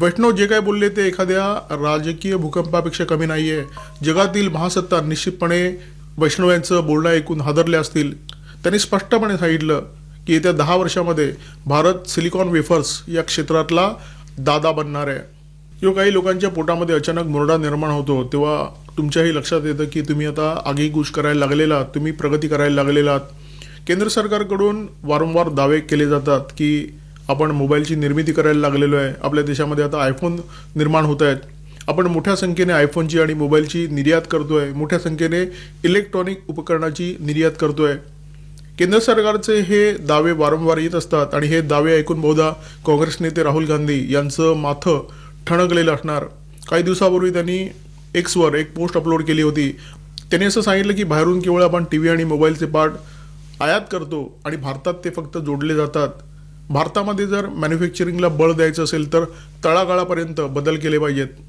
वैष्णव जे काय बोलले ते एखाद्या राजकीय भूकंपापेक्षा कमी नाही आहे. जगातील महासत्ता निश्चितपणे वैष्णव यांचं बोलणं ऐकून हादरले असतील. त्यांनी स्पष्टपणे सांगितलं की येत्या 10 वर्षामध्ये भारत सिलिकॉन वेफर्स या क्षेत्रातला दादा बनणार आहे. किंवा काही लोकांच्या पोटामध्ये अचानक मुरडा निर्माण होतो तेव्हा तुमच्याही लक्षात येतं की तुम्ही आता आगीकूच करायला लागलेला, तुम्ही प्रगती करायला लागलेलात. केंद्र सरकारकडून वारंवार दावे केले जातात की आपण मोबाईलची निर्मिती करायला लागलेलो आहे. आपल्या देशामध्ये आता आयफोन निर्माण होत आहेत. आपण मोठ्या संख्येने आयफोनची आणि मोबाईलची निर्यात करतोय. मोठ्या संख्येने इलेक्ट्रॉनिक उपकरणाची निर्यात करतोय. केंद्र सरकारचे हे दावे वारंवार येत असतात आणि हे दावे ऐकून बहुधा काँग्रेस नेते राहुल गांधी यांचं माथं ठणकलेलं असणार. काही दिवसापूर्वी त्यांनी एक्सवर एक पोस्ट अपलोड केली होती. त्यांनी असं सांगितलं की बाहेरून केवळ आपण टीव्ही आणि मोबाईलचे पार्ट आयात करतो आणि भारतात ते फक्त जोडले जातात. भारतामध्ये जर मॅन्युफॅक्चरिंगला बळ द्यायचं असेल तर तळागाळापर्यंत बदल केले पाहिजेत.